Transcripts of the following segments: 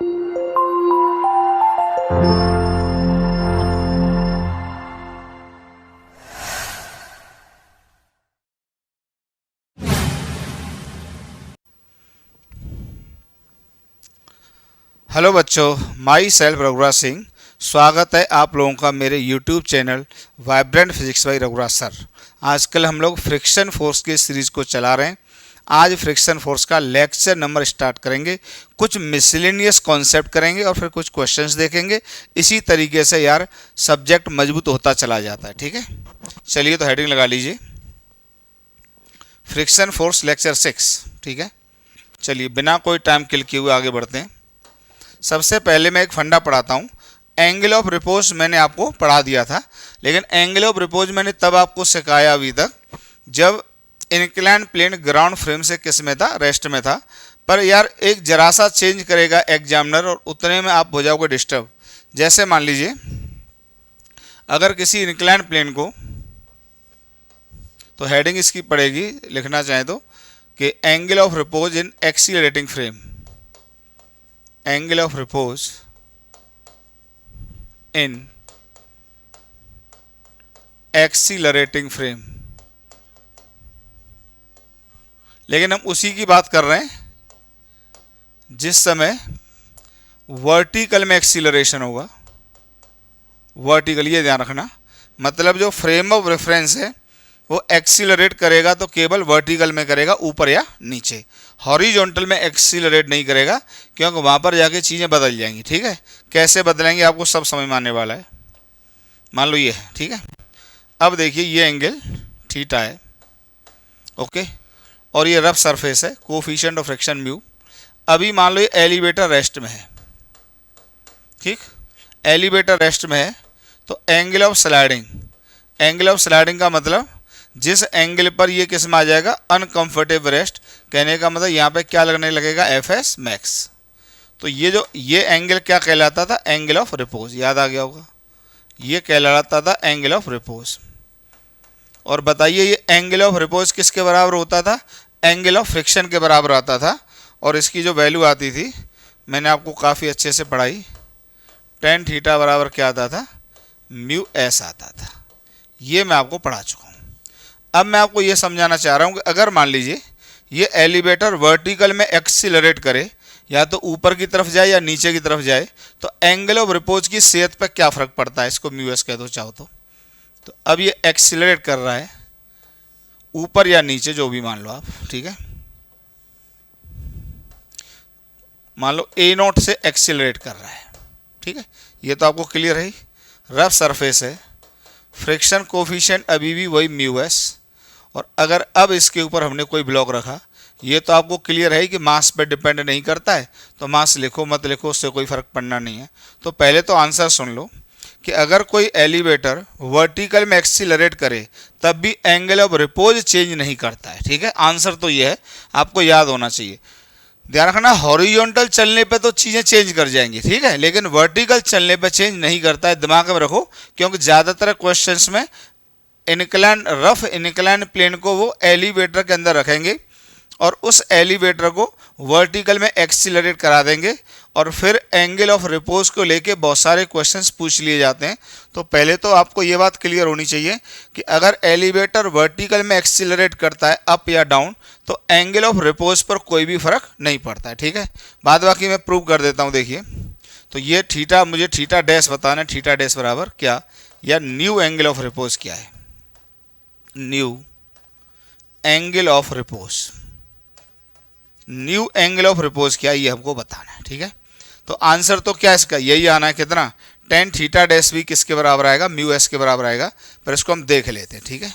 Hello बच्चों, my self Raghuraj Singh. स्वागत है आप लोगों का मेरे YouTube channel vibrant physics by Raghuraj sir. आजकल हम लोग फ्रिक्शन फोर्स की सीरीज़ को चला रहे हैं। आज फ्रिक्शन फोर्स का लेक्चर नंबर स्टार्ट करेंगे, कुछ मिसलेनियस कॉन्सेप्ट करेंगे और फिर कुछ क्वेश्चंस देखेंगे। इसी तरीके से यार सब्जेक्ट मजबूत होता चला जाता है। ठीक है, चलिए तो हेडिंग लगा लीजिए, फ्रिक्शन फोर्स लेक्चर 6। ठीक है, चलिए बिना कोई टाइम किल किए हुए आगे बढ़ते हैं। सबसे पहले मैं एक फंडा पढ़ाता हूँ। एंगल ऑफ रिपोज मैंने आपको पढ़ा दिया था, लेकिन एंगल ऑफ रिपोज मैंने तब आपको सिखाया अभी तक जब इंक्लाइन प्लेन ग्राउंड फ्रेम से किस में था, रेस्ट में था। पर यार एक जरा सा चेंज करेगा एग्जामिनर और उतने में आप हो जाओगे डिस्टर्ब। जैसे मान लीजिए अगर किसी इंक्लाइन प्लेन को, तो हेडिंग इसकी पड़ेगी, लिखना चाहें तो, कि angle of repose in accelerating frame, angle of repose in accelerating frame. लेकिन हम उसी की बात कर रहे हैं जिस समय वर्टिकल में एक्सीलरेशन होगा। वर्टिकल, ये ध्यान रखना, मतलब जो फ्रेम ऑफ रेफरेंस है वो एक्सीलरेट करेगा तो केवल वर्टिकल में करेगा, ऊपर या नीचे। हॉरिजॉन्टल में एक्सीलरेट नहीं करेगा क्योंकि वहाँ पर जाके चीज़ें बदल जाएंगी। ठीक है, कैसे बदलेंगे आपको सब समझ में आने वाला है। मान लो ये है, ठीक है। अब देखिए ये एंगल थीटा है, ओके, और ये रफ सरफेस है, कोफिशिएंट ऑफ फ्रिक्शन म्यू। अभी मान लो ये एलिवेटर रेस्ट में है, ठीक, एलिवेटर रेस्ट में है, तो angle of sliding, angle of sliding का मतलब जिस एंगल पर ये किस में आ जाएगा, अनकंफर्टेबल रेस्ट। कहने का मतलब यहाँ पे क्या लगने लगेगा, एफ एस मैक्स। तो ये एंगल क्या कहलाता था, एंगल ऑफ रिपोज। याद आ गया होगा, ये कहलाता था एंगल ऑफ रिपोज। और बताइए ये एंगल ऑफ रिपोज किसके बराबर होता था, एंगल ऑफ फ्रिक्शन के बराबर आता था। और इसकी जो वैल्यू आती थी मैंने आपको काफ़ी अच्छे से पढ़ाई, टेन थीटा बराबर क्या आता था, म्यू एस आता था। ये मैं आपको पढ़ा चुका हूँ। अब मैं आपको ये समझाना चाह रहा हूँ कि अगर मान लीजिए ये एलिवेटर वर्टिकल में एक्सीलरेट करे, या तो ऊपर की तरफ जाए या नीचे की तरफ जाए, तो एंगल ऑफ रिपोज की सेहत पर क्या फ़र्क पड़ता है, इसको म्यू एस कह दो चाहो तो अब ये एक्सीलरेट कर रहा है ऊपर या नीचे, जो भी मान लो आप, ठीक है। मान लो ए नोट से एक्सीलरेट कर रहा है, ठीक है, ये तो आपको क्लियर है। रफ सरफेस है, फ्रिक्शन कोफिशिएंट अभी भी वही म्यू एस। और अगर अब इसके ऊपर हमने कोई ब्लॉक रखा, ये तो आपको क्लियर है कि मास पे डिपेंड नहीं करता है, तो मास लिखो मत लिखो उससे कोई फर्क पड़ना नहीं है। तो पहले तो आंसर सुन लो कि अगर कोई एलिवेटर वर्टिकल में एक्सीलरेट करे तब भी एंगल ऑफ रिपोज चेंज नहीं करता है। ठीक है, आंसर तो ये है, आपको याद होना चाहिए। ध्यान रखना, हॉरिजॉन्टल चलने पे तो चीज़ें चेंज कर जाएंगी, ठीक है, लेकिन वर्टिकल चलने पे चेंज नहीं करता है, दिमाग में रखो। क्योंकि ज़्यादातर क्वेश्चंस में इनक्लाइन, रफ इनक्लाइन प्लेन को वो एलिवेटर के अंदर रखेंगे और उस एलिवेटर को वर्टिकल में एक्सीलरेट करा देंगे और फिर एंगल ऑफ रिपोज को लेके बहुत सारे क्वेश्चंस पूछ लिए जाते हैं। तो पहले तो आपको ये बात क्लियर होनी चाहिए कि अगर एलिवेटर वर्टिकल में एक्सीलरेट करता है अप या डाउन, तो एंगल ऑफ रिपोज पर कोई भी फर्क नहीं पड़ता है। ठीक है, बाद बाकी मैं प्रूव कर देता हूँ। देखिए, तो ये थीटा, मुझे थीटा डैश बताना है, थीटा डैश बराबर क्या, या न्यू एंगल ऑफ रिपोज क्या है, new angle of repose, new angle of repose क्या, ये हमको बताना है। ठीक है, तो आंसर तो क्या इसका यही आना है, कितना, टेन थीटा डैश भी किसके बराबर आएगा, म्यू एस के बराबर आएगा। पर इसको हम देख लेते हैं, ठीक है,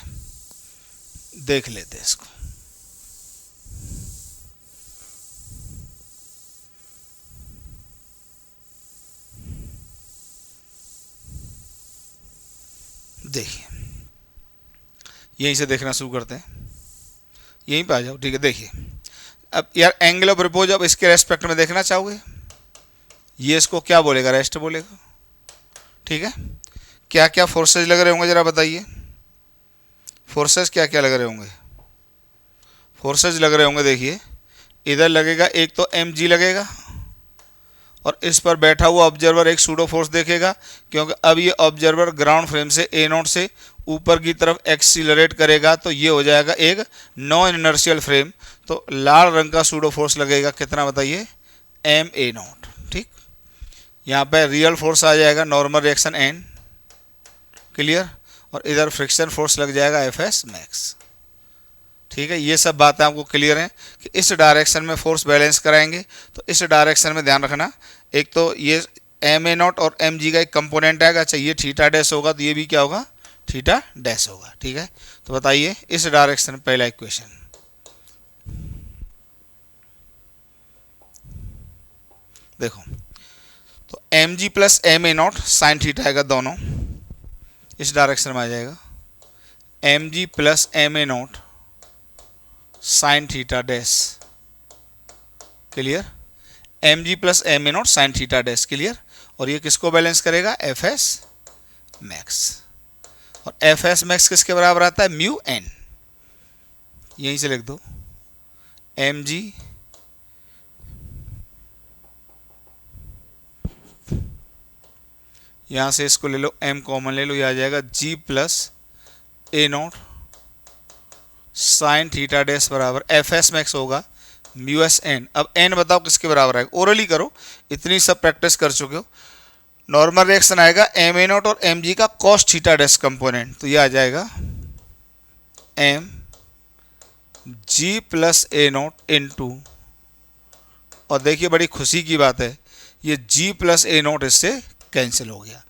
देख लेते हैं इसको। देखिए, यहीं से देखना शुरू करते हैं, यहीं पे आ जाओ। ठीक है, देखिए अब यार एंगल ऑफ रिपोज अब इसके रेस्पेक्ट में देखना चाहोगे, ये इसको क्या बोलेगा, रेस्ट बोलेगा। ठीक है, क्या क्या फोर्सेज लग रहे होंगे जरा बताइए, फोर्सेज क्या क्या लग रहे होंगे, फोर्सेज लग रहे होंगे, देखिए इधर लगेगा एक तो एम जी लगेगा और इस पर बैठा हुआ ऑब्जर्वर एक सूडो फोर्स देखेगा, क्योंकि अब ये ऑब्जर्वर ग्राउंड फ्रेम से ए नॉट से ऊपर की तरफ एक्सीलरेट करेगा, तो ये हो जाएगा एक नॉन इनर्शियल फ्रेम। तो लाल रंग का सूडो फोर्स लगेगा, कितना बताइए, एम ए नॉट। ठीक, यहाँ पे रियल फोर्स आ जाएगा नॉर्मल रिएक्शन एन, क्लियर, और इधर फ्रिक्शन फोर्स लग जाएगा एफ एस मैक्स। ठीक है, ये सब बातें आपको क्लियर हैं कि इस डायरेक्शन में फोर्स बैलेंस कराएंगे। तो इस डायरेक्शन में ध्यान रखना, एक तो ये एम ए नॉट और एम जी का एक कंपोनेंट आएगा, अच्छा ये थीटा डैश होगा तो ये भी क्या होगा, थीटा डैश होगा। ठीक है, तो बताइए इस डायरेक्शन में पहला इक्वेशन, देखो तो M G plus M A naught sine theta आएगा, दोनों इस डायरेक्शन में आ जाएगा, M G plus M A naught sine theta dash, clear, M G plus M A naught sine theta dash, clear. और ये किसको बैलेंस करेगा, एफ एस मैक्स, और एफ एस मैक्स किसके बराबर आता है, म्यू एन, यहीं से लिख दो, एम जी यहाँ से इसको ले लो, एम कॉमन ले लो, ये आ जाएगा जी प्लस ए नॉट साइन थीटा डैश बराबर एफ एस मैक्स होगा म्यू एस एन। अब एन बताओ किसके बराबर आएगा, ओरली करो, इतनी सब प्रैक्टिस कर चुके हो। नॉर्मल रिएक्शन आएगा एम ए नॉट और एम जी का कॉस थीटा डैश कंपोनेंट, तो ये आ जाएगा एम जी प्लस ए नॉट इन टू, और देखिए बड़ी खुशी की बात है, ये जी प्लस ए नॉट इससे कैंसिल हो गया,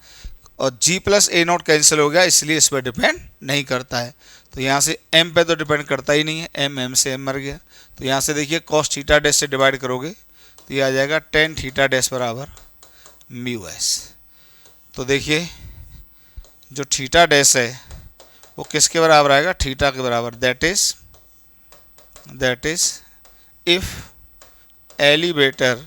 और जी प्लस ए नॉट कैंसिल हो गया, इसलिए इस पर डिपेंड नहीं करता है। तो यहाँ से m पे तो डिपेंड करता ही नहीं है, m से m मर गया। तो यहाँ से देखिए cos थीटा डैश से डिवाइड करोगे तो ये आ जाएगा tan थीटा डैश बराबर म्यू एस। तो देखिए जो थीटा डैश है वो किसके बराबर आएगा, थीटा के बराबर, that is if elevator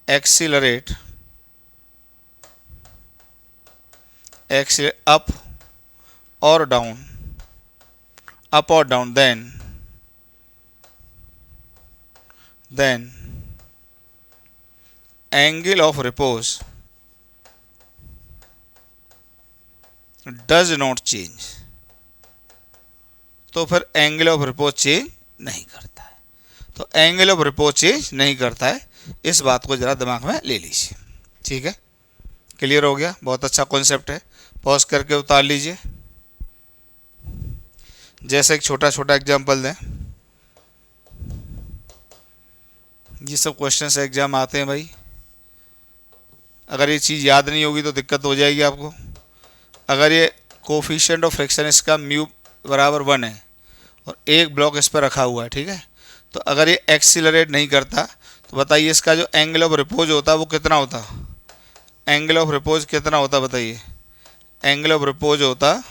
accelerate up or down, then angle of repose does not change, तो फिर एंगल ऑफ रिपोज चेंज नहीं करता है। तो एंगल ऑफ रिपोज चेंज नहीं करता है, इस बात को जरा दिमाग में ले लीजिए। ठीक है, क्लियर हो गया, बहुत अच्छा कॉन्सेप्ट है, पॉज करके उतार लीजिए। जैसे एक छोटा छोटा एग्जांपल दें, ये सब क्वेश्चन एग्जाम आते हैं भाई, अगर ये चीज़ याद नहीं होगी तो दिक्कत हो जाएगी आपको। अगर ये कोफिशिएंट ऑफ फ्रिक्शन इसका म्यू बराबर 1 है और एक ब्लॉक इस पर रखा हुआ है, ठीक है, तो अगर ये एक्सीलरेट नहीं करता तो बताइए इसका जो एंगल ऑफ रिपोज होता है वो कितना होता, एंगल ऑफ रिपोज कितना होता बताइए, एंगल ऑफ रिपोज होता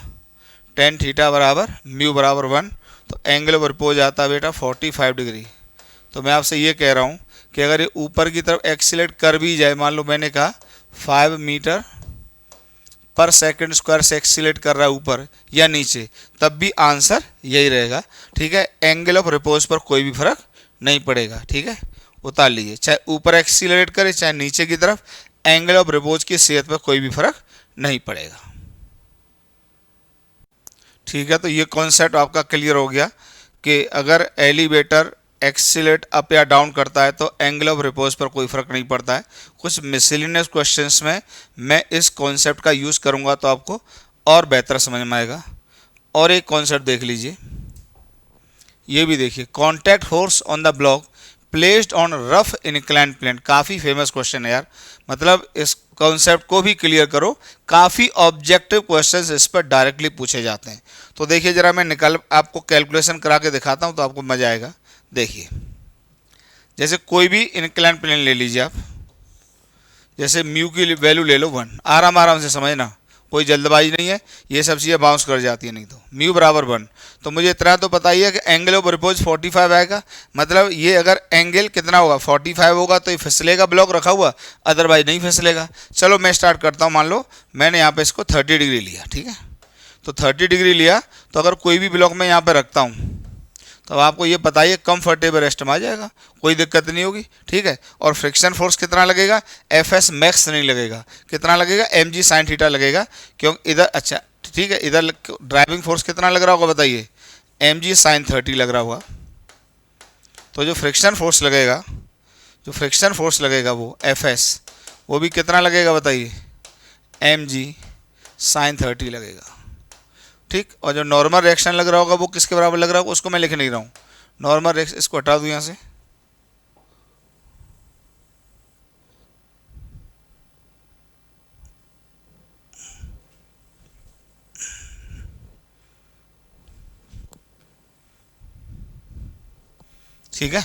tan थीटा बराबर म्यू बराबर 1, तो एंगल ऑफ रिपोज आता बेटा 45 डिग्री। तो मैं आपसे ये कह रहा हूँ कि अगर ये ऊपर की तरफ एक्सीलरेट कर भी जाए, मान लो मैंने कहा 5 मीटर पर सेकंड स्क्वायर से एक्सीलरेट कर रहा है ऊपर या नीचे, तब भी आंसर यही रहेगा। ठीक है, एंगल ऑफ रिपोज पर कोई भी फर्क नहीं पड़ेगा। ठीक है, उतार लीजिए, चाहे ऊपर एक्सीलरेट करे चाहे नीचे की तरफ, एंगल ऑफ रिपोज की सेहत पर कोई भी फर्क नहीं पड़ेगा। ठीक है, तो ये कॉन्सेप्ट आपका क्लियर हो गया कि अगर एलिवेटर एक्सीलरेट अप या डाउन करता है तो एंगल ऑफ रिपोज पर कोई फर्क नहीं पड़ता है। कुछ मिसलिनियस क्वेश्चंस में मैं इस कॉन्सेप्ट का यूज़ करूंगा तो आपको और बेहतर समझ में आएगा। और एक कॉन्सेप्ट देख लीजिए, ये भी देखिए, contact force on the block placed on rough inclined plane, काफ़ी फेमस क्वेश्चन है यार, मतलब इस कॉन्सेप्ट को भी क्लियर करो, काफ़ी ऑब्जेक्टिव क्वेश्चंस इस पर डायरेक्टली पूछे जाते हैं। तो देखिए जरा मैं आपको कैलकुलेशन करा के दिखाता हूँ तो आपको मज़ा आएगा। देखिए जैसे कोई भी इनक्लाइंड प्लेन ले लीजिए आप, जैसे म्यू की वैल्यू ले लो 1, आराम से समझना, कोई जल्दबाजी नहीं है, ये सब चीज़ें बाउंस कर जाती है नहीं तो। म्यू बराबर 1, तो मुझे इतना तो पता ही है कि एंगल ऑफ रिपोज 45 आएगा, मतलब ये अगर एंगल कितना होगा 45 होगा तो ये फिसलेगा ब्लॉक रखा हुआ, अदरवाइज नहीं फिसलेगा। चलो मैं स्टार्ट करता हूँ, मान लो मैंने यहाँ पे इसको 30 डिग्री लिया, ठीक है, तो 30 डिग्री लिया, तो अगर कोई भी ब्लॉक मैं यहाँ पे रखता हूँ तो अब आपको ये बताइए कंफर्टेबल रेस्ट में आ जाएगा, कोई दिक्कत नहीं होगी, ठीक है। और फ्रिक्शन फोर्स कितना लगेगा, एफ एस मैक्स नहीं लगेगा, कितना लगेगा, एम जी साइन थीटा लगेगा, क्योंकि इधर अच्छा ठीक है, इधर ड्राइविंग फोर्स कितना लग रहा होगा बताइए, एम जी साइन 30 लग रहा होगा। तो जो फ्रिक्शन फोर्स लगेगा, जो फ्रिक्शन फोर्स लगेगा वो एफ एस, वो भी कितना लगेगा बताइए, एम जी साइन 30 लगेगा, ठीक। और जो नॉर्मल रिएक्शन लग रहा होगा वो किसके बराबर लग रहा होगा, उसको मैं लिख नहीं रहा हूँ, नॉर्मल रिएक्शन, इसको हटा दूँ यहाँ से, ठीक है।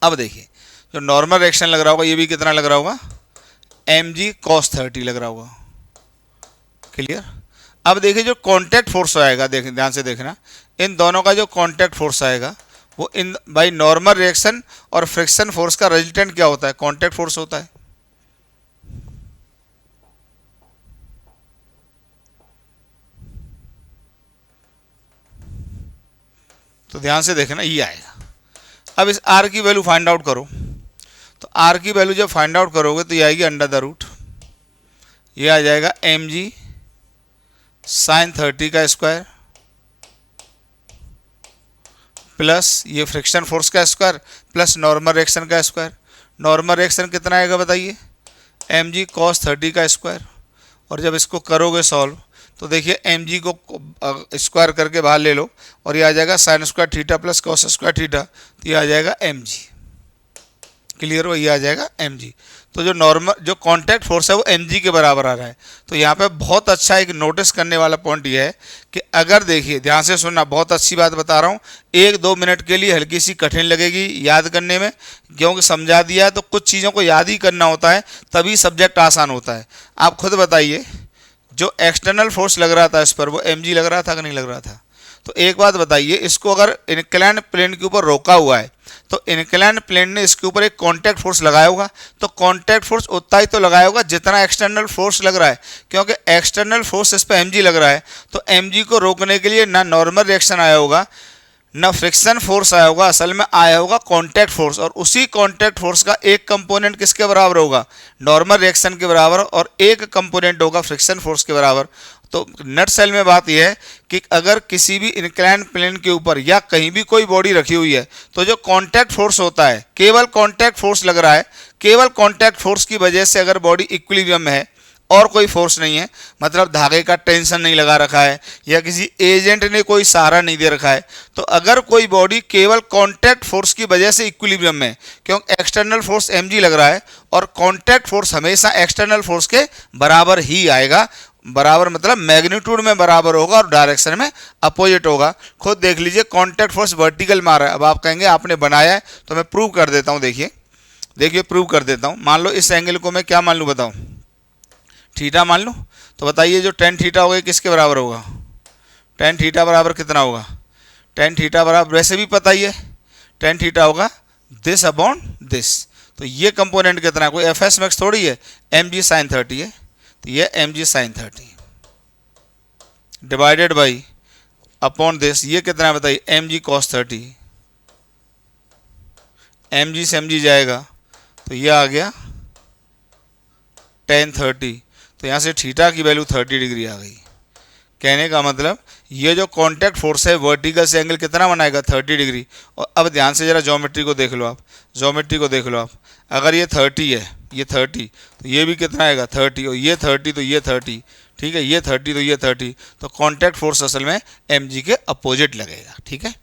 अब देखिए जो नॉर्मल रिएक्शन लग रहा होगा ये भी कितना लग रहा होगा, एम जी कॉस 30 लग रहा होगा, क्लियर। अब देखिए जो कांटेक्ट फोर्स आएगा, देखिए ध्यान से देखना, इन दोनों का जो कांटेक्ट फोर्स आएगा वो इन बाई नॉर्मल रिएक्शन और फ्रिक्शन फोर्स का रिजल्टेंट क्या होता है, कांटेक्ट फोर्स होता है। तो ध्यान से देखना ये आएगा। अब इस आर की वैल्यू फाइंड आउट करो, तो आर की वैल्यू जब फाइंड आउट करोगे तो ये आएगी अंडर द रूट, ये आ जाएगा एम जी साइन 30 का स्क्वायर प्लस ये फ्रिक्शन फोर्स का स्क्वायर प्लस नॉर्मल रिएक्शन का स्क्वायर। नॉर्मल रिएक्शन कितना आएगा बताइए, एम जी कॉस 30 का स्क्वायर, और जब इसको करोगे सॉल्व तो देखिए एम जी को स्क्वायर करके बाहर ले लो और ये आ जाएगा sine square theta plus cos square theta, तो ये आ जाएगा एम जी, क्लियर हो, ये आ जाएगा एम जी। तो जो नॉर्मल जो कांटेक्ट फोर्स है वो एम जी के बराबर आ रहा है। तो यहाँ पे बहुत अच्छा एक नोटिस करने वाला पॉइंट ये है कि अगर देखिए ध्यान से सुनना, बहुत अच्छी बात बता रहा हूँ, 1-2 मिनट के लिए हल्की सी कठिन लगेगी याद करने में, क्योंकि समझा दिया है तो कुछ चीज़ों को याद ही करना होता है, तभी सब्जेक्ट आसान होता है। आप खुद बताइए, जो एक्सटर्नल फोर्स लग रहा था इस पर वो एम जी लग रहा था कि नहीं लग रहा था। तो एक बात बताइए, इसको अगर इनक्लाइंड प्लेन के ऊपर रोका हुआ है तो इनक्लाइंड प्लेन ने इसके ऊपर एक कांटेक्ट फोर्स लगाया होगा, तो कांटेक्ट फोर्स उतना ही तो लगाया होगा जितना एक्सटर्नल फोर्स लग रहा है, क्योंकि एक्सटर्नल फोर्स इस पर एमजी लग रहा है। तो एमजी को रोकने के लिए ना नॉर्मल रिएक्शन आया होगा ना फ्रिक्शन फोर्स आया होगा, असल में आया होगा कांटेक्ट फोर्स, और उसी कांटेक्ट फोर्स का एक कंपोनेंट किसके बराबर होगा, नॉर्मल रिएक्शन के बराबर, और एक कंपोनेंट होगा फ्रिक्शन फोर्स के बराबर। तो नट सेल में बात यह है कि अगर किसी भी इंक्लाइंड प्लेन के ऊपर या कहीं भी कोई बॉडी रखी हुई है तो जो कांटेक्ट फोर्स होता है, केवल कांटेक्ट फोर्स लग रहा है, केवल कांटेक्ट फोर्स की वजह से अगर बॉडी इक्विलिब्रियम में है और कोई फोर्स नहीं है, मतलब धागे का टेंशन नहीं लगा रखा है या किसी एजेंट ने कोई सहारा नहीं दे रखा है, तो अगर कोई बॉडी केवल कांटेक्ट फोर्स की वजह से इक्विलिब्रियम में, क्योंकि एक्सटर्नल फोर्स mg लग रहा है और कांटेक्ट फोर्स हमेशा एक्सटर्नल फोर्स के बराबर ही आएगा, बराबर मतलब मैग्नीट्यूड में बराबर होगा और डायरेक्शन में अपोजिट होगा। खुद देख लीजिए, कांटेक्ट फोर्स वर्टिकल मार रहा है। अब आप कहेंगे आपने बनाया है, तो मैं प्रूव कर देता हूँ। देखिए प्रूव कर देता हूँ। मान लो इस एंगल को मैं क्या मान लूँ बताऊँ, थीटा मान लूँ, तो बताइए जो टेन थीटा होगा किसके बराबर होगा, टेन थीटा बराबर कितना होगा, टेन थीटा बराबर वैसे भी पता ही है, टेन थीटा होगा दिस अपॉन दिस। तो ये कंपोनेंट कितना है, कोई एफ एस मैक्स थोड़ी है, एम जी साइन 30 है, तो ये M G sine 30 divided by upon this, ये कितना है बताइए, M G cos 30, M G से एम जी जाएगा तो ये आ गया टेन 30, तो यहाँ से थीटा की वैल्यू 30 डिग्री आ गई। कहने का मतलब ये जो कांटेक्ट फोर्स है वर्टिकल से एंगल कितना बनाएगा, 30 डिग्री। और अब ध्यान से जरा ज्योमेट्री को देख लो आप, ज्योमेट्री को देख लो आप, अगर ये 30 है, ये 30, तो ये भी कितना आएगा 30, और ये 30 तो ये 30, ठीक है, ये 30 तो ये 30, तो कांटेक्ट फोर्स असल में एम जी के अपोजिट लगेगा, ठीक है,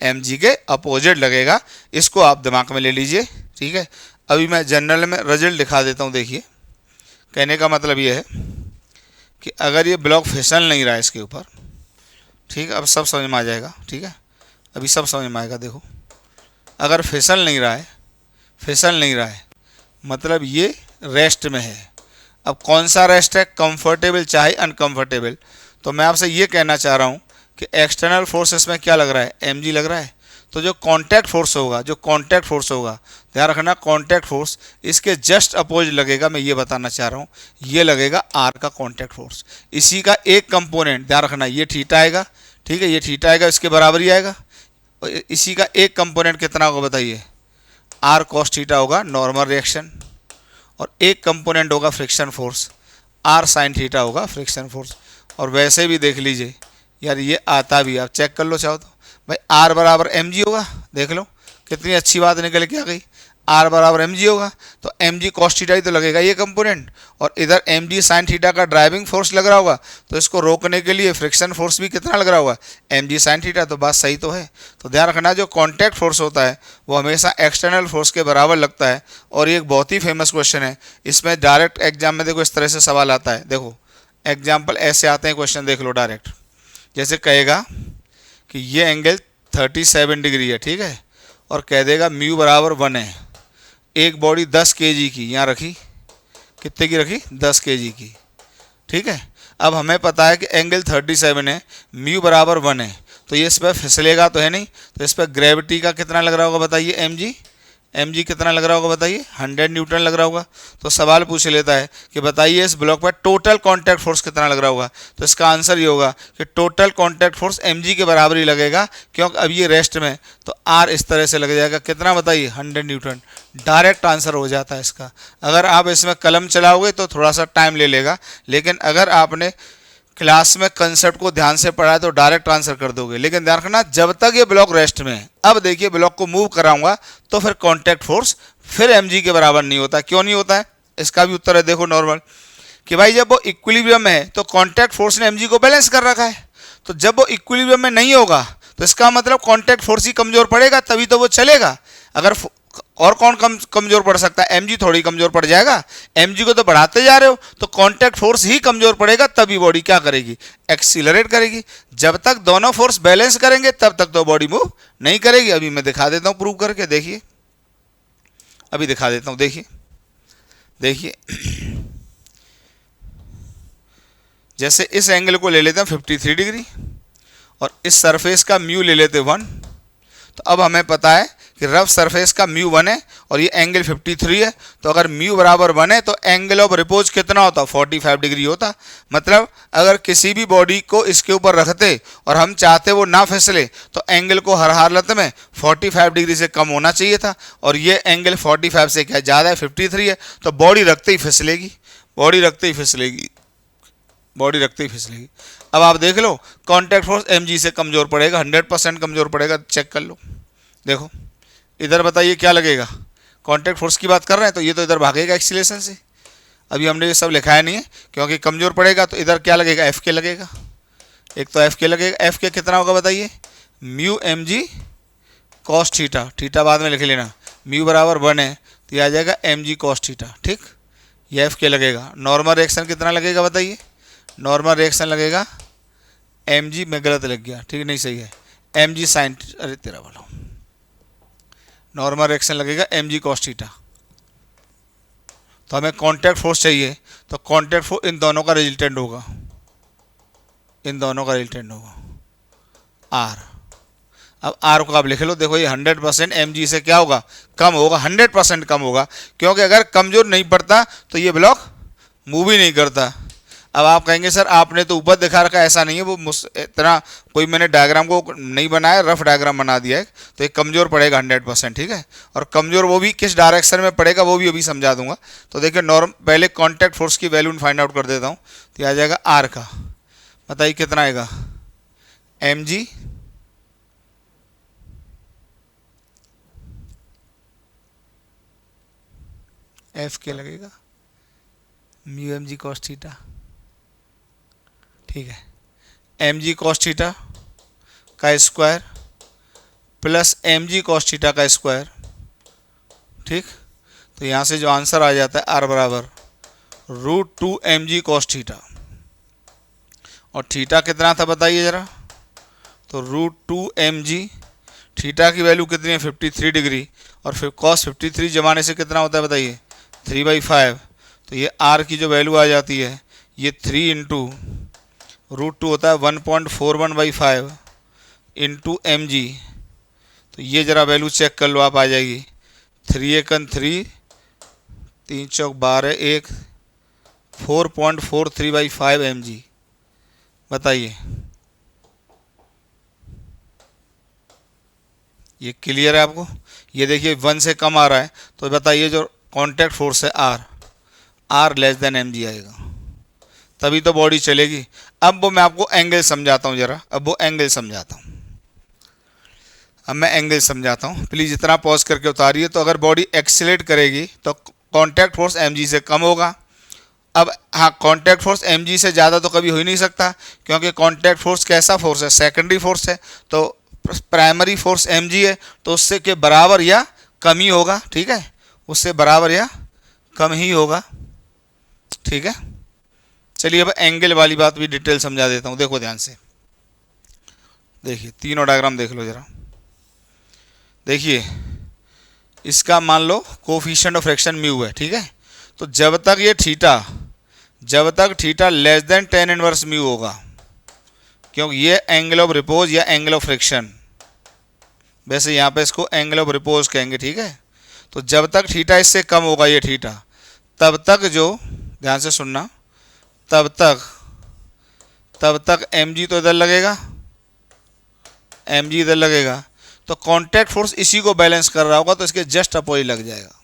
एम जी के अपोजिट लगेगा। इसको आप दिमाग में ले लीजिए, ठीक है। अभी मैं जनरल में रिजल्ट दिखा देता हूँ। देखिए कहने का मतलब ये है कि अगर ये ब्लॉक फिसल नहीं रहा है इसके ऊपर, ठीक है, अब सब समझ में आ जाएगा, ठीक है, अभी सब समझ में आएगा। देखो अगर फिसल नहीं रहा है, फिसल नहीं रहा है मतलब ये रेस्ट में है। अब कौन सा रेस्ट है, कंफर्टेबल चाहे अनकंफर्टेबल। तो मैं आपसे ये कहना चाह रहा हूँ कि एक्सटर्नल फोर्स इसमें क्या लग रहा है, एम जी लग रहा है, तो जो कांटेक्ट फोर्स होगा, जो कांटेक्ट फोर्स होगा, ध्यान रखना, कांटेक्ट फोर्स इसके जस्ट अपोज लगेगा। मैं ये बताना चाह रहा हूँ, ये लगेगा आर का कांटेक्ट फोर्स। इसी का एक कंपोनेंट ध्यान रखना, ये थीटा आएगा, ठीक है, ये थीटा आएगा, इसके बराबर ही आएगा, इसी का एक कंपोनेंट कितना होगा बताइए, आर कॉस थीटा होगा नॉर्मल रिएक्शन, और एक कंपोनेंट होगा friction force, R sine theta होगा फ्रिक्शन फोर्स। और वैसे भी देख लीजिए यार, ये आता भी, आप चेक कर लो चाहो तो भाई, आर बराबर एम जी होगा, देख लो कितनी अच्छी बात निकल के आ गई, आर बराबर एम जी होगा तो एम जी कॉस थीटा ही तो लगेगा ये कंपोनेंट, और इधर एम जी साइन थीटा का ड्राइविंग फोर्स लग रहा होगा, तो इसको रोकने के लिए फ्रिक्शन फोर्स भी कितना लग रहा होगा, एम जी साइन थीटा। तो बात सही तो है। तो ध्यान रखना, जो कॉन्टैक्ट फोर्स होता है वो हमेशा एक्सटर्नल फोर्स के बराबर लगता है। और ये एक बहुत ही फेमस क्वेश्चन है, इसमें डायरेक्ट एग्जाम में देखो इस तरह से सवाल आता है, देखो एग्जाम्पल ऐसे आते हैं क्वेश्चन, देख लो डायरेक्ट, जैसे कहेगा कि ये एंगल 37 डिग्री है, ठीक है, और कह देगा म्यू बराबर 1 है, एक बॉडी 10 केजी की यहाँ रखी, कितने की रखी, 10 केजी की, ठीक है। अब हमें पता है कि एंगल 37 है, म्यू बराबर 1 है, तो ये इस पर फिसलेगा तो है नहीं, तो इस पर ग्रेविटी का कितना लग रहा होगा बताइए, एम जी कितना लग रहा होगा बताइए, 100 न्यूटन लग रहा होगा। तो सवाल पूछ लेता है कि बताइए इस ब्लॉक पर टोटल कॉन्टैक्ट फोर्स कितना लग रहा होगा, तो इसका आंसर ये होगा कि total contact force M G के बराबर ही लगेगा, क्योंकि अब ये रेस्ट में, तो आर इस तरह से लग जाएगा, कितना बताइए, 100 न्यूटन। डायरेक्ट आंसर हो जाता है इसका। अगर आप इसमें कलम चलाओगे तो थोड़ा सा टाइम ले लेगा, लेकिन अगर आपने क्लास में कंसेप्ट को ध्यान से पढ़ा है तो डायरेक्ट आंसर कर दोगे। लेकिन ध्यान रखना, जब तक ये ब्लॉक रेस्ट में है, अब देखिए ब्लॉक को मूव कराऊंगा तो फिर कांटेक्ट फोर्स फिर एमजी के बराबर नहीं होता। क्यों नहीं होता है, इसका भी उत्तर है, देखो नॉर्मल, कि भाई जब वो इक्विलिब्रियम में है तो कांटेक्ट फोर्स ने एमजी को बैलेंस कर रखा है, तो जब वो इक्विलिब्रियम में नहीं होगा तो इसका मतलब कांटेक्ट फोर्स ही कमजोर पड़ेगा, तभी तो वो चलेगा। अगर और कौन कमजोर पड़ सकता है, एमजी थोड़ी कमजोर पड़ जाएगा, एमजी को तो बढ़ाते जा रहे हो, तो कांटेक्ट फोर्स ही कमजोर पड़ेगा, तभी बॉडी क्या करेगी, एक्सीलरेट करेगी। जब तक दोनों फोर्स बैलेंस करेंगे तब तक तो बॉडी मूव नहीं करेगी। अभी मैं दिखा देता हूं प्रूव करके, देखिए अभी दिखा देता हूं, देखिए देखिए जैसे इस एंगल को ले लेते हैं 53 डिग्री और इस सरफेस का म्यू ले लेते 1, तो अब हमें पता है कि रफ सरफेस का म्यू 1 है और ये एंगल 53 है, तो अगर म्यू बराबर 1 है तो एंगल ऑफ रिपोज कितना होता, 45 डिग्री होता। मतलब अगर किसी भी बॉडी को इसके ऊपर रखते और हम चाहते वो ना फिसले तो एंगल को हर हालत में 45 डिग्री से कम होना चाहिए था, और ये एंगल 45 से क्या ज़्यादा है, 53 है, तो बॉडी रखते ही फिसलेगी, बॉडी रखते ही फिसलेगी, बॉडी रखते ही फिसलेगी। अब आप देख लो कॉन्टैक्ट फोर्स एमजी से कमज़ोर पड़ेगा, 100% कमज़ोर पड़ेगा, चेक कर लो। देखो इधर बताइए क्या लगेगा, कॉन्टैक्ट फोर्स की बात कर रहे हैं तो ये तो इधर भागेगा एक्सीलरेशन से, अभी हमने ये सब लिखा है नहीं है, क्योंकि कमज़ोर पड़ेगा तो इधर क्या लगेगा, एफ के लगेगा, एक तो एफ के लगेगा। एफ के कितना होगा बताइए, mu M G cos theta, theta बाद में लिख लेना, म्यू बराबर 1 है तो ये आ जाएगा एम जी कॉस थीटा, ठीक, ये एफ के लगेगा। नॉर्मल रिएक्शन कितना लगेगा बताइए, नॉर्मल रिएक्शन लगेगा एम जी, में गलत लग गया, ठीक नहीं सही है, एम जी साइन, अरे तेरा बोलो, नॉर्मल रिएक्शन लगेगा एम जी कॉस थीटा। तो हमें कॉन्टैक्ट फोर्स चाहिए, तो कॉन्टैक्ट फोर्स इन दोनों का रिजल्टेंट होगा, इन दोनों का रिजल्टेंट होगा आर। अब आर को आप लिख लो, देखो ये 100% एम जी से क्या होगा, कम होगा, 100% कम होगा, क्योंकि अगर कमजोर नहीं पड़ता तो ये ब्लॉक मूव ही नहीं करता। अब आप कहेंगे सर आपने तो ऊपर दिखा रखा, ऐसा नहीं है, वो इतना कोई मैंने डायग्राम को नहीं बनाया, रफ डायग्राम बना दिया है, तो ये कमज़ोर पड़ेगा 100%, ठीक है। और कमज़ोर वो भी किस डायरेक्शन में पड़ेगा वो भी अभी समझा दूंगा। तो देखिए पहले कॉन्टैक्ट फोर्स की वैल्यू फाइंड आउट कर देता हूँ, तो ये आ जाएगा आर का, बताइए कितना आएगा, एम जी एफ के लगेगा mu M G cos theta, ठीक है, एम जी कॉस थीटा का square plus M G cos theta का स्क्वायर, ठीक। तो यहाँ से जो आंसर आ जाता है आर बराबर √2 एम जी कॉस थीटा, और थीटा कितना था बताइए ज़रा, तो √2 एम जी, थीटा की वैल्यू कितनी है 53 डिग्री, और फिर कॉस 53 जमाने से कितना होता है बताइए 3/5, तो ये आर की जो वैल्यू आ जाती है ये 3 इंटू √2 होता है 1.41/5 इंटू एम जी। तो ये ज़रा वैल्यू चेक कर लो आप, आ जाएगी 3 एकन 3, 3 चौक 12, 1 4.43/5 एम जी, बताइए। ये क्लियर है आपको? ये देखिए 1 से कम आ रहा है, तो बताइए जो कॉन्टैक्ट फोर्स है R less than M G आएगा, तभी तो बॉडी चलेगी। अब वो मैं आपको एंगल समझाता हूँ जरा, अब वो एंगल समझाता हूँ, अब मैं एंगल समझाता हूँ। प्लीज़ इतना पॉज करके उतारिए। तो अगर बॉडी एक्सीलरेट करेगी तो कॉन्टैक्ट फोर्स mg से कम होगा। अब हाँ, कॉन्टैक्ट फोर्स mg से ज़्यादा तो कभी हो ही नहीं सकता, क्योंकि कॉन्टैक्ट फोर्स कैसा फोर्स है? सेकेंडरी फोर्स है। तो प्राइमरी फोर्स mg है, तो उससे के बराबर या कम ही होगा, ठीक है, उससे बराबर या कम ही होगा, ठीक है। चलिए अब एंगल वाली बात भी डिटेल समझा देता हूँ, देखो ध्यान से। देखिए तीनों डायग्राम देख लो जरा। देखिए इसका मान लो कोफिशिएंट ऑफ फ्रैक्शन म्यू है, ठीक है। तो जब तक theta less than tan inverse mu होगा, क्योंकि ये एंगल ऑफ रिपोज या एंगल ऑफ फ्रिक्शन, वैसे यहाँ पे इसको एंगल ऑफ रिपोज कहेंगे, ठीक है। तो जब तक थीटा इससे कम होगा ये थीटा, तब तक जो, ध्यान से सुनना, तब तक mg तो इधर लगेगा, mg इधर लगेगा, तो कॉन्टैक्ट फोर्स इसी को बैलेंस कर रहा होगा, तो इसके जस्ट अपोजिट लग जाएगा,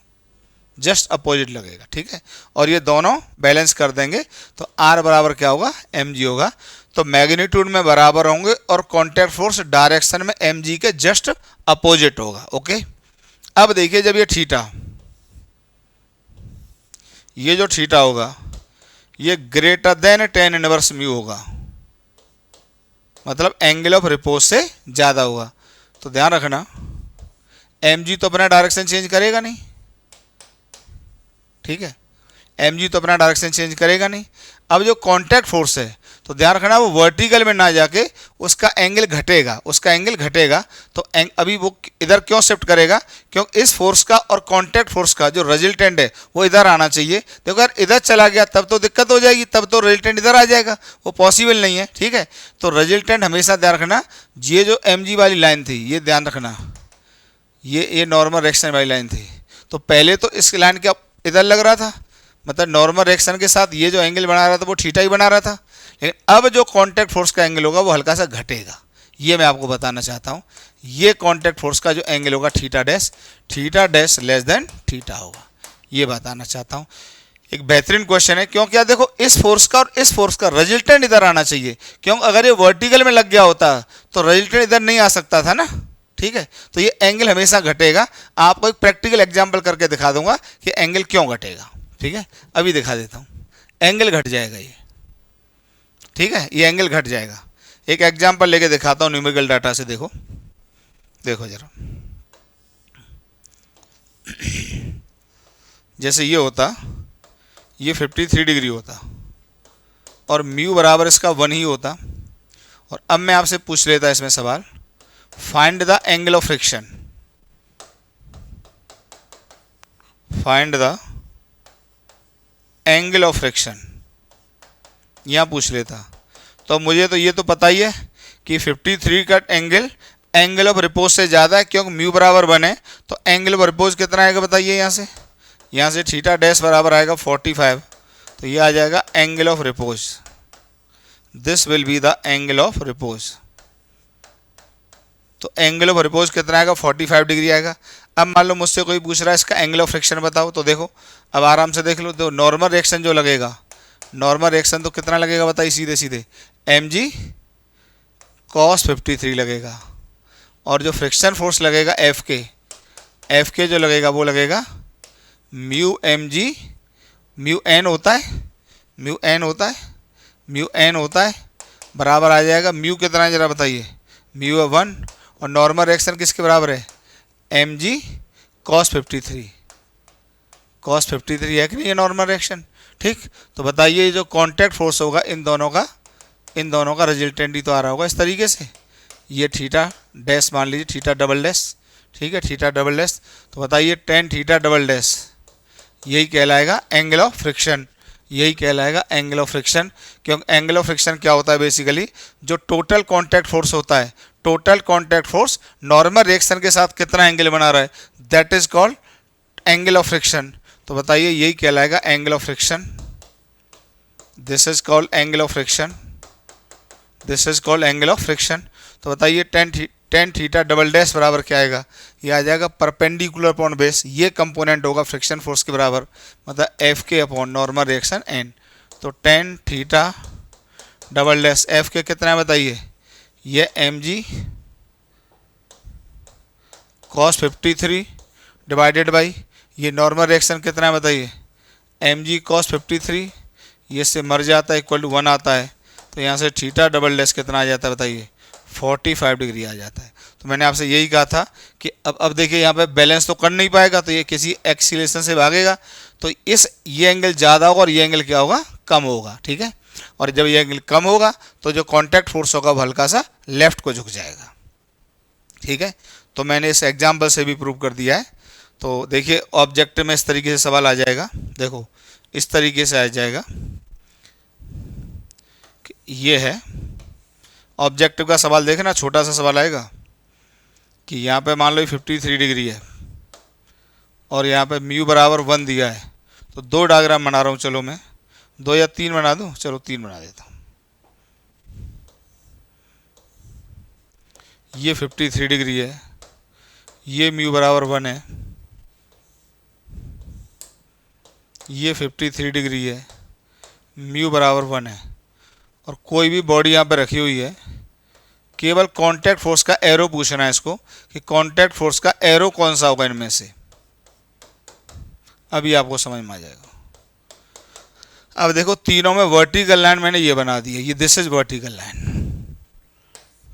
जस्ट अपोजिट लगेगा, ठीक है। और ये दोनों बैलेंस कर देंगे, तो r बराबर क्या होगा? mg होगा। तो मैग्नीट्यूड में बराबर होंगे और कॉन्टैक्ट फोर्स डायरेक्शन में mg के जस्ट अपोजिट होगा, ओके। अब देखिए जब ये जो थीटा होगा ये greater than tan inverse mu होगा, मतलब एंगल ऑफ रिपोज से ज़्यादा होगा। तो ध्यान रखना mg तो अपना डायरेक्शन चेंज करेगा नहीं, ठीक है, mg तो अपना डायरेक्शन चेंज करेगा नहीं। अब जो कॉन्टैक्ट फोर्स है, तो ध्यान रखना वो वर्टिकल में ना जाके उसका एंगल घटेगा, तो अभी वो इधर क्यों शिफ्ट करेगा? क्योंकि इस फोर्स का और कॉन्टैक्ट फोर्स का जो रिजल्टेंट है वो इधर आना चाहिए। देखो अगर इधर चला गया तब तो दिक्कत हो जाएगी, तब तो रिजल्टेंट इधर आ जाएगा, वो पॉसिबल नहीं है, ठीक है। तो रिजल्टेंट हमेशा ध्यान रखना, ये जो mg वाली लाइन थी, ये ध्यान रखना, ये नॉर्मल रिएक्शन वाली लाइन थी। तो पहले तो इस लाइन के इधर लग रहा था, मतलब नॉर्मल रिएक्शन के साथ ये जो एंगल बना रहा था वो थीटा ही बना रहा था, लेकिन अब जो कॉन्टैक्ट फोर्स का एंगल होगा वो हल्का सा घटेगा। ये मैं आपको बताना चाहता हूँ, ये कॉन्टैक्ट फोर्स का जो एंगल होगा theta dash less than theta होगा, ये बताना चाहता हूँ। एक बेहतरीन क्वेश्चन है, क्योंकि यार देखो इस फोर्स का और इस फोर्स का रिजल्टेंट इधर आना चाहिए, क्योंकि अगर ये वर्टिकल में लग गया होता तो रिजल्टेंट इधर नहीं आ सकता था ना, ठीक है। तो ये एंगल हमेशा घटेगा। आपको एक प्रैक्टिकल एग्जांपल करके दिखा दूंगा कि एंगल क्यों घटेगा, ठीक है। अभी दिखा देता हूँ, एंगल घट जाएगा ये, ठीक है, ये एंगल घट जाएगा। एक एग्जांपल लेके दिखाता हूँ न्यूमेरिकल डाटा से, देखो जरा। जैसे ये होता, ये 53 डिग्री होता और म्यू बराबर इसका 1 ही होता। और अब मैं आपसे पूछ लेता इसमें सवाल, find the angle of friction, find the angle of friction, यहाँ पूछ लेता। तो मुझे तो ये तो पता ही है कि 53 का एंगल ऑफ रिपोज से ज़्यादा है, क्योंकि म्यू बराबर 1 है। तो एंगल ऑफ रिपोज कितना आएगा बताइए? यहाँ से थीटा डैश बराबर आएगा 45, तो ये आ जाएगा angle of repose. This will be the angle of repose. तो एंगल ऑफ रिपोज कितना आएगा? 45 डिग्री आएगा। अब मान लो मुझसे कोई पूछ रहा है इसका एंगल ऑफ फ्रिक्शन बताओ, तो देखो अब आराम से देख लो। तो नॉर्मल रिएक्शन जो लगेगा, नॉर्मल रिएक्शन तो कितना लगेगा बताइए? सीधे mg cos 53 लगेगा। और जो फ्रिक्शन फोर्स लगेगा एफ के जो लगेगा वो लगेगा म्यू mg, म्यू एन होता है, बराबर आ जाएगा। म्यू कितना है जरा बताइए? म्यू है 1, और नॉर्मल रिएक्शन किसके बराबर है? mg cos 53। cos 53 है कि नहीं ये नॉर्मल रिएक्शन, ठीक। तो बताइए जो कॉन्टैक्ट फोर्स होगा इन दोनों का रिजल्टेंट ही तो आ रहा होगा इस तरीके से। ये थीटा डैश मान लीजिए, थीटा डबल डैश, ठीक है, थीटा डबल डैश। तो बताइए टेन थीटा डबल डैश, यही कहलाएगा एंगल ऑफ फ्रिक्शन, क्योंकि एंगल ऑफ फ्रिक्शन क्या होता है बेसिकली? जो टोटल कॉन्टैक्ट फोर्स होता है, total contact force normal reaction के साथ कितना एंगल बना रहा है, that is called angle of friction. तो बताइए यही कहलाएगा angle of friction. This is called angle of friction, तो बताइए टेन थीटा डबल डैश बराबर क्या आएगा, ये आ जाएगा परपेंडिकुलर अपॉन बेस, ये कंपोनेंट होगा फ्रिक्शन फोर्स के बराबर, मतलब एफ के अपॉन नॉर्मल रिएक्शन एन। तो tan theta double dash F के कितना है बताइए, ये M G cos 53 divided by ये नॉर्मल रिएक्शन कितना है बताइए, एम जी कॉस 53, ये से मर जाता है इक्वल टू 1 आता है। तो यहाँ से थीटा डबल डैश कितना आ जाता है बताइए, 45 डिग्री आ जाता है। तो मैंने आपसे यही कहा था कि अब देखिए यहाँ पे बैलेंस तो कर नहीं पाएगा, तो ये किसी एक्सीलरेशन से भागेगा, तो ये एंगल ज़्यादा होगा और ये एंगल क्या होगा, कम होगा, ठीक है। और जब ये एंगल कम होगा तो जो कॉन्टैक्ट फोर्स होगा वो हल्का सा लेफ्ट को झुक जाएगा, ठीक है। तो मैंने इस एग्जाम्पल से भी प्रूव कर दिया है। तो देखिए ऑब्जेक्टिव में इस तरीके से सवाल आ जाएगा, देखो इस तरीके से आ जाएगा कि ये है ऑब्जेक्टिव का सवाल, देखना छोटा सा सवाल आएगा कि यहाँ पे मान लो 53 डिग्री है और यहाँ पे म्यू बराबर 1 दिया है। तो 2 डायग्राम बना रहा हूँ, चलो मैं 2 या 3 बना दूँ, चलो 3 बना देता हूँ। ये 53 डिग्री है, ये म्यू बराबर 1 है, ये 53 डिग्री है, म्यू बराबर 1 है, और कोई भी बॉडी यहाँ पे रखी हुई है, केवल कांटेक्ट फोर्स का एरो पूछना है इसको कि कांटेक्ट फोर्स का एरो कौन सा होगा इनमें से, अभी आपको समझ में आ जाएगा। अब देखो तीनों में वर्टिकल लाइन मैंने ये बना दी है, ये दिस इज वर्टिकल लाइन,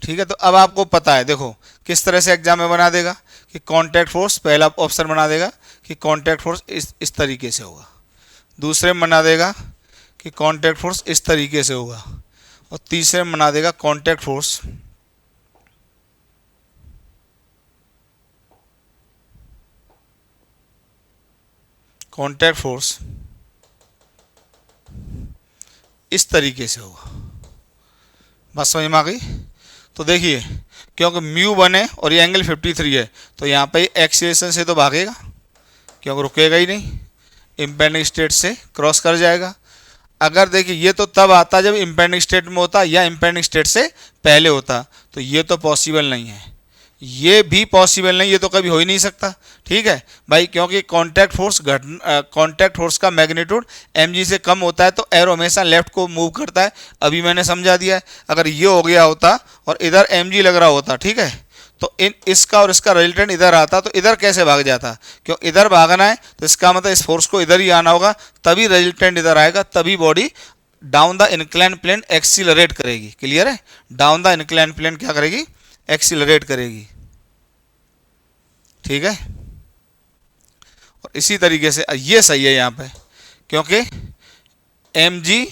ठीक है। तो अब आपको पता है, देखो किस तरह से एग्जाम में बना देगा कि कांटेक्ट फोर्स, पहला ऑप्शन बना देगा कि कांटेक्ट फोर्स इस तरीके से होगा, दूसरे में बना देगा कि कांटेक्ट फोर्स इस तरीके से होगा, और तीसरे में बना देगा कांटेक्ट फोर्स इस तरीके से होगा। बस समझ में आ गई। तो देखिए क्योंकि म्यू 1 है और ये एंगल 53 है, तो यहाँ पे एक्सीलरेशन से तो भागेगा, क्योंकि रुकेगा ही नहीं, इम्पेंडिंग स्टेट से क्रॉस कर जाएगा। अगर देखिए ये तो तब आता जब इम्पेंडिंग स्टेट में होता या इम्पेंडिंग स्टेट से पहले होता, तो ये तो पॉसिबल नहीं है, ये भी पॉसिबल नहीं, ये तो कभी हो ही नहीं सकता, ठीक है भाई, क्योंकि कांटेक्ट फोर्स का मैग्नीट्यूड mg से कम होता है, तो एरो हमेशा लेफ्ट को मूव करता है। अभी मैंने समझा दिया है, अगर ये हो गया होता और इधर mg लग रहा होता, ठीक है, तो इसका और इसका रिजल्टेंट इधर आता, तो इधर कैसे भाग जाता, क्यों इधर भागना है, तो इसका मतलब इस फोर्स को इधर ही आना होगा, तभी रिजल्टेंट इधर आएगा, तभी body down the incline plane accelerate करेगी। क्लियर है, डाउन द इंक्लाइन प्लेन क्या करेगी, एक्सीलरेट करेगी, ठीक है। और इसी तरीके से ये सही है यहाँ पे, क्योंकि mg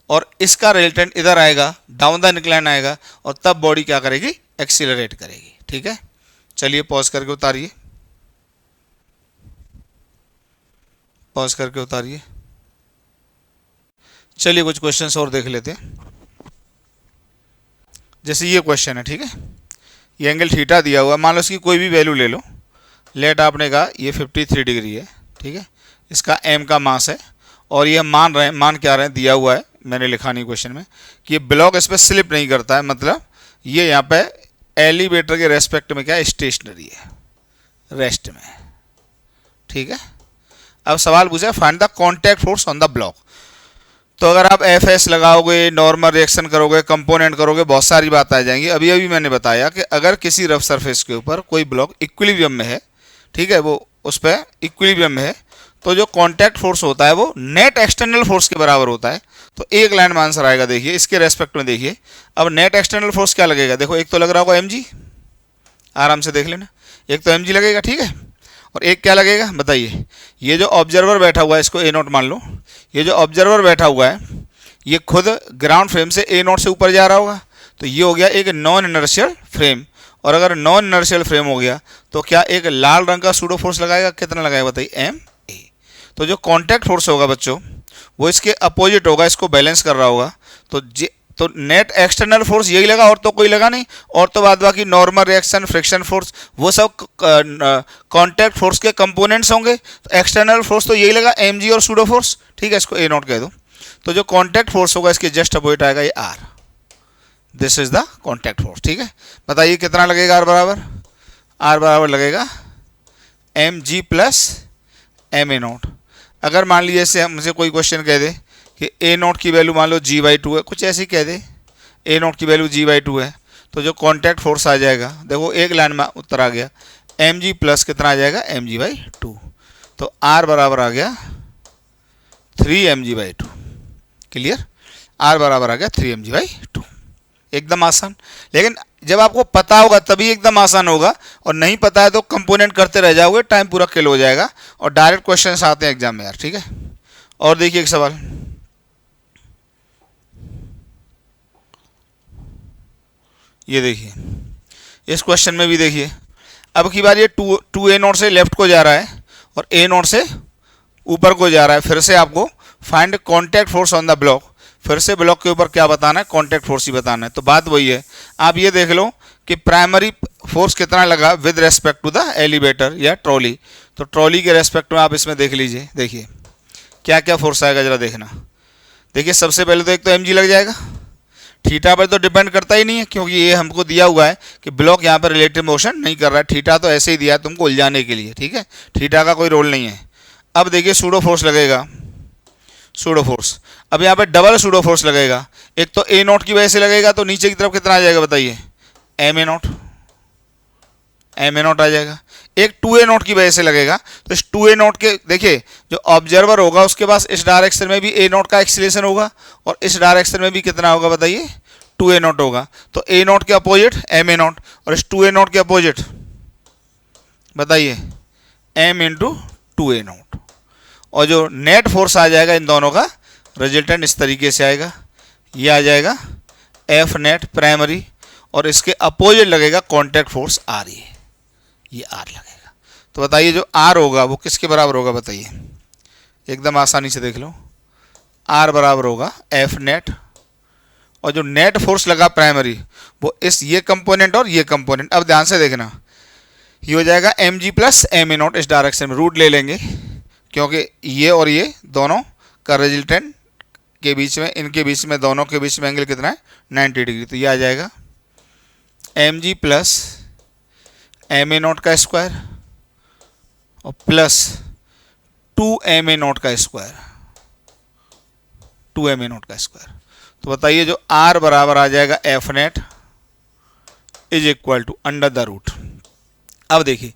और इसका रिजल्टेंट इधर आएगा, डाउन द इंक्लाइन आएगा, और तब बॉडी क्या करेगी, एक्सीलरेट करेगी, ठीक है। चलिए पॉज करके उतारिए, पॉज करके उतारिए। चलिए कुछ क्वेश्चंस और देख लेते हैं। जैसे ये क्वेश्चन है, ठीक है, ये एंगल थीटा दिया हुआ, मान लो इसकी कोई भी वैल्यू ले लो, लेट आपने कहा ये 53 डिग्री है, ठीक है, इसका m का मास है, और ये मान रहे हैं, मान क्या रहे हैं, दिया हुआ है, मैंने लिखा नहीं क्वेश्चन में, कि ये ब्लॉक इस पर स्लिप नहीं करता है, मतलब ये यहाँ पे एलिवेटर के रेस्पेक्ट में क्या है, स्टेशनरी है, रेस्ट में, ठीक है। अब सवाल पूछा find the contact force on the block. तो अगर आप एफ एस लगाओगे, नॉर्मल रिएक्शन करोगे, कंपोनेंट करोगे, बहुत सारी बात आ जाएंगी। अभी अभी मैंने बताया कि अगर किसी रफ सरफेस के ऊपर कोई ब्लॉक इक्विलिब्रियम में है, ठीक है, वो उस पर इक्विलिब्रियम में है, तो जो कांटेक्ट फोर्स होता है वो नेट एक्सटर्नल फोर्स के बराबर होता है। तो एक लाइन में आंसर आएगा, देखिए इसके रेस्पेक्ट में देखिए। अब नेट एक्सटर्नल फोर्स क्या लगेगा, देखो एक तो लग रहा होगा mg, आराम से देख लेना, एक तो mg लगेगा, ठीक है, और एक क्या लगेगा बताइए, ये जो ऑब्जर्वर बैठा हुआ है, इसको ए नोट मान लो, ये जो ऑब्जर्वर बैठा हुआ है ये खुद ग्राउंड फ्रेम से ए नोट से ऊपर जा रहा होगा, तो ये हो गया एक नॉन इनर्शियल फ्रेम। और अगर नॉन इनर्शियल फ्रेम हो गया तो क्या एक लाल रंग का सूडो फोर्स लगाएगा, कितना लगाएगा बताइए, ma। तो जो कॉन्टैक्ट फोर्स होगा बच्चों वो इसके अपोजिट होगा, इसको बैलेंस कर रहा होगा। तो नेट एक्सटर्नल फोर्स यही लगा, और तो कोई लगा नहीं, और तो बाद बाकी नॉर्मल रिएक्शन, फ्रिक्शन फोर्स, वो सब कॉन्टैक्ट फोर्स के कंपोनेंट्स होंगे। तो एक्सटर्नल फोर्स तो यही लगा, mg और सूडो फोर्स, ठीक है, इसको ए नोट कह दो। तो जो कॉन्टैक्ट फोर्स होगा इसके जस्ट अपोजिट आएगा ये r, this is the contact force. ठीक है, बताइए कितना लगेगा आर बराबर लगेगा M G plus M A naught. अगर मान लीजिए जैसे हमसे कोई क्वेश्चन कह दे कि ए नोट की वैल्यू मान लो जी बाई टू है, कुछ ऐसे ही कह दे ए नोट की वैल्यू जी बाई टू है, तो जो कॉन्टैक्ट फोर्स आ जाएगा, देखो एक लाइन में उत्तर आ गया, एम जी प्लस कितना आ जाएगा एम जी बाई टू। तो आर बराबर आ गया 3 M G by two. Clear, R बराबर आ गया 3 एम जी बाई टू। एकदम आसान। लेकिन जब आपको पता होगा तभी एकदम आसान होगा, और नहीं पता है तो कंपोनेंट करते रह जाओगे, टाइम पूरा किल हो जाएगा और डायरेक्ट क्वेश्चंस आते हैं एग्जाम में यार। ठीक है, और देखिए एक सवाल, ये देखिए इस क्वेश्चन में भी देखिए, अब की बार ये टू ए नोट से लेफ्ट को जा रहा है और ए नोट से ऊपर को जा रहा है। फिर से आपको find contact force on the block, फिर से ब्लॉक के ऊपर क्या बताना है, कॉन्टैक्ट फोर्स ही बताना है। तो बात वही है, आप ये देख लो कि प्राइमरी फोर्स कितना लगा with respect to the elevator या ट्रॉली। तो ट्रॉली के रेस्पेक्ट में आप इसमें देख लीजिए, देखिए क्या क्या फोर्स आएगा जरा देखना। देखिए सबसे पहले तो एक तो एम जी लग जाएगा, थीटा पर तो डिपेंड करता ही नहीं है, क्योंकि ये हमको दिया हुआ है कि ब्लॉक यहाँ पर रिलेटिव मोशन नहीं कर रहा है, थीटा तो ऐसे ही दिया है तुमको उलझाने के लिए। ठीक है, थीटा का कोई रोल नहीं है। अब देखिए सूडो फोर्स लगेगा, सूडो फोर्स, अब यहाँ पे डबल सूडो फोर्स लगेगा। एक तो ए नोट की वजह से लगेगा, तो नीचे की तरफ कितना आ जाएगा बताइए, एम ए नोट आ जाएगा। एक 2a नोट की वजह से लगेगा, तो इस 2a नोट के देखिए जो ऑब्जर्वर होगा उसके पास इस डायरेक्शन में भी a नोट का एक्सीलरेशन होगा और इस डायरेक्शन में भी कितना होगा बताइए, 2a नोट होगा। तो a नोट के अपोजिट m a नोट, और इस 2a नोट के अपोजिट बताइए m इंटू 2a नोट। और जो नेट फोर्स आ जाएगा इन दोनों का रिजल्टेंट इस तरीके से आएगा, ये आ जाएगा F नेट प्राइमरी, और इसके अपोजिट लगेगा कॉन्टैक्ट फोर्स R, ये R लगेगा। तो बताइए जो R होगा वो किसके बराबर होगा बताइए, एकदम आसानी से देख लो, R बराबर होगा F नेट, और जो नेट फोर्स लगा प्राइमरी वो इस ये कंपोनेंट और ये कंपोनेंट। अब ध्यान से देखना, ये हो जाएगा M G plus M A naught, इस डायरेक्शन में रूट ले लेंगे क्योंकि ये और ये दोनों का रिजल्टेंट के बीच में, इनके बीच में, दोनों के बीच में एंगल कितना है 90 डिग्री। तो ये आ जाएगा M G plus M A naught का स्क्वायर और प्लस 2m ए नोट का स्क्वायर, 2m ए नोट का स्क्वायर। तो बताइए जो R बराबर आ जाएगा F net is equal to under the root. अब देखिए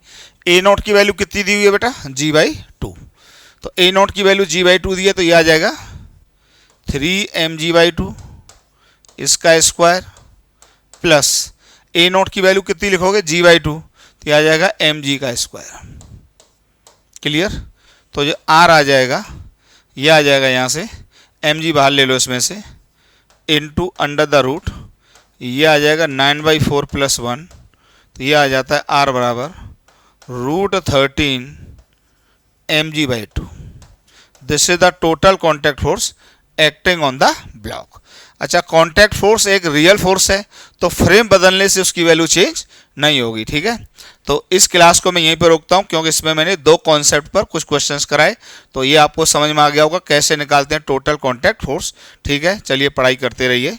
ए नोट की वैल्यू कितनी दी हुई है बेटा, जी बाई टू। तो ए नोट की वैल्यू जी बाई टू दी है, तो ये आ जाएगा 3mg बाई टू इसका स्क्वायर प्लस ए नोट की वैल्यू कितनी लिखोगे, जी बाई टू, तो ये आ जाएगा mg का स्क्वायर। क्लियर, तो जो R आ जाएगा ये आ जाएगा यहाँ से, mg बाहर ले लो इसमें से, इनटू अंडर द रूट, ये आ जाएगा 9/4 प्लस 1, तो ये आ जाता है R बराबर √13 mg by two. This is the total contact force acting on the block. अच्छा, कॉन्टैक्ट फोर्स एक रियल फोर्स है, तो फ्रेम बदलने से उसकी वैल्यू चेंज नहीं होगी। ठीक है, तो इस क्लास को मैं यहीं पर रोकता हूं क्योंकि इसमें मैंने दो कॉन्सेप्ट पर कुछ क्वेश्चंस कराए, तो ये आपको समझ में आ गया होगा कैसे निकालते हैं टोटल कॉन्टैक्ट फोर्स। ठीक है, चलिए पढ़ाई करते रहिए।